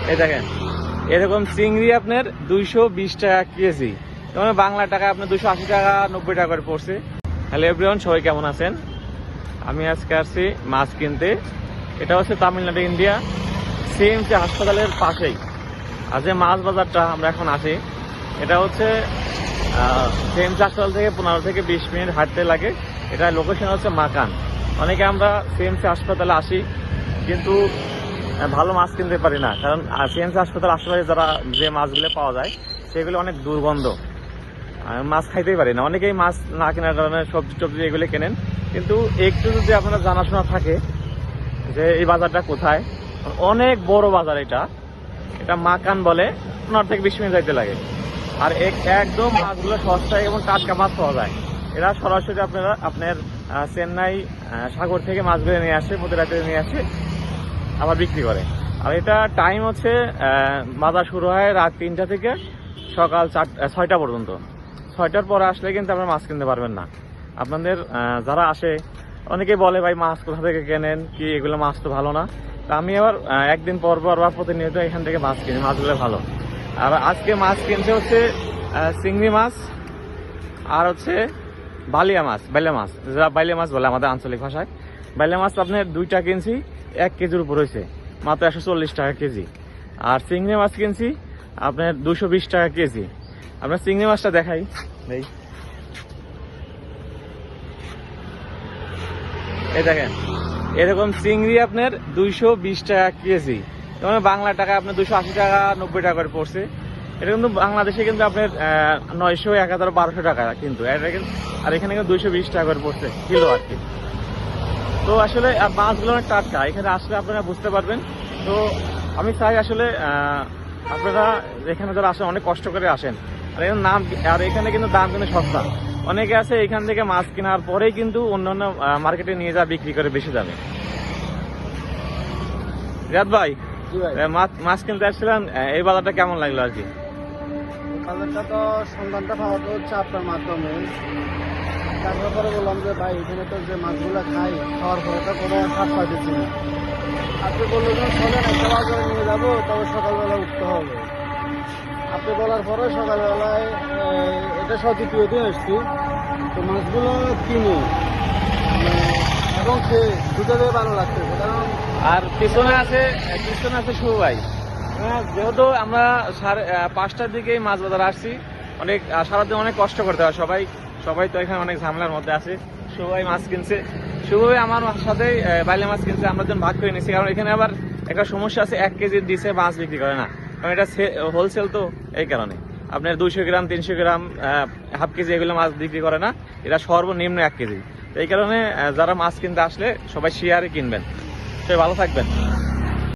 এই দেখেন এরকম চিংড়ি আপনার 220 টাকা কেজি, মানে বাংলা টাকা আপনার 280 টাকা 90 টাকা করে পড়ছে। হ্যালো এভরিওয়ান, সবাই কেমন আছেন? আমি আজকে আসছি মাছ কিনতে। এটা হচ্ছে তামিলনাড়ু ইন্ডিয়া, সিএমসি হাসপাতালের পাশেই। আর যে মাছ বাজারটা আমরা এখন আছি, এটা হচ্ছে সিএমসি হাসপাতাল থেকে 15 থেকে 20 মিনিট হাঁটতে লাগে। এটা লোকেশন হচ্ছে মাকান। অনেকে আমরা সিএমসি হাসপাতালে আসি কিন্তু ভালো মাছ কিনতে পারি না, কারণ সিএমসি হাসপাতাল আশেপাশে যারা যে মাছগুলো পাওয়া যায় সেগুলো অনেক দুর্গন্ধ, মাছ খাইতেই পারি না। অনেকেই মাছ না কেনার কারণে সবজি টবজি এগুলো কেনেন, কিন্তু একটু যদি আপনার জানাশোনা থাকে যে এই বাজারটা কোথায়, অনেক বড় বাজার। এটা মাকান বলে, 15 থেকে 20 মিনিট যাইতে লাগে। আর একদম মাছগুলো সস্তায় এবং টাটকা মাছ পাওয়া যায়। এরা সরাসরি আপনার চেন্নাই সাগর থেকে মাছগুলো নিয়ে আসে, প্রতি রাতে নিয়ে আসে আবার বিক্রি করে। আর এটা টাইম হচ্ছে বাজার শুরু হয় রাত 3টা থেকে সকাল 6টা পর্যন্ত। 6টার পরে আসলে কিন্তু আপনারা মাছ কিনতে পারবেন না। আপনাদের যারা আসে অনেকেই বলে ভাই মাছ কোথা থেকে কেনেন, কি এগুলো মাছ তো ভালো না। তা আমি আবার একদিন পর পর বা প্রতিনিয়ত এখান থেকে মাছ কিনি, মাছগুলো ভালো। আর আজকে মাছ কিনতে হচ্ছে চিংড়ি মাছ আর হচ্ছে বালিয়া মাছ, বাইলা মাছ, যারা বাইলা মাছ বলে আমাদের আঞ্চলিক ভাষায়। বাইলা মাছ আপনার 2টা কিনছি, 1 কেজির উপর হয়েছে, মাত্র 140 টাকা কেজি। আর চিংড়ি মাছ কিনছি আপনার 220 টাকা কেজি। আপনার চিংড়ি মাছটা দেখাই এই দেখেন এরকম চিংড়ি আপনার 220 টাকা কেজি, মানে বাংলা টাকা আপনার 280 টাকা 90 টাকা করে পড়ছে। এটা কিন্তু বাংলাদেশে কিন্তু আপনার 900, 1000, 1200 টাকা কিন্তু, আর এখানে কিন্তু 220 টাকা করে পড়ছে কিলো আর কি। তো আসলে মাছগুলো অনেক টাটকা, এখানে আসলে আপনারা বুঝতে পারবেন। তো আমি চাই আসলে আপনারা এখানে যারা আসেন অনেক কষ্ট করে আসেন, আর এখানে কিন্তু দাম কিন্তু সস্তা। অনেকে আছে এখান থেকে মাছ কেনার পরেই কিন্তু অন্যান্য মার্কেটে নিয়ে যা বিক্রি করে বেশি দামে। রিয়াদ ভাই, মাছ কিনতে আসছিলেন, এই বাজারটা কেমন লাগলো আর কি? বাজারটা তো সন্ধানটা পাওয়া হচ্ছে আপনার মাধ্যমে। তারপরে বললাম যে ভাই এখানে তো যে মাছগুলো খাওয়ার পরে তো কোনো স্বাদ পাইতেছি না। আপনি বললেন চলেন একটা বাজারে নিয়ে যাবো, তবে সকালবেলা উঠতে হবে। আপনি বলার পরে সকালবেলায় এটা দ্বিতীয় দিন এসছি, তো মাছগুলো কিনে এবং খেয়ে দুটো দিয়ে ভালো লাগতেছে। কারণ আর পিছনে আছে শুভ ভাই। যেহেতু আমরা 5টার দিকেই মাছ বাজার আসছি, অনেক সারাদিন অনেক কষ্ট করতে হয় সবাই তো এখানে অনেক ঝামেলার মধ্যে আছে। শুভ ভাই মাছ কিনছে, শুভ ভাই আমার সাথে বাইলে মাছ কিনছে, আমরা যখন ভাগ করে নিচ্ছি। কারণ এখানে আবার একটা সমস্যা আছে, 1 কেজির দিছে মাছ বিক্রি করে না, কারণ এটা হোলসেল, তো এই কারণে আপনার 200 গ্রাম 300 গ্রাম হাফ কেজি এগুলো মাছ বিক্রি করে না, এটা সর্বনিম্ন 1 কেজি। এই কারণে যারা মাছ কিনতে আসলে সবাই শেয়ারে কিনবেন। সবাই ভালো থাকবেন।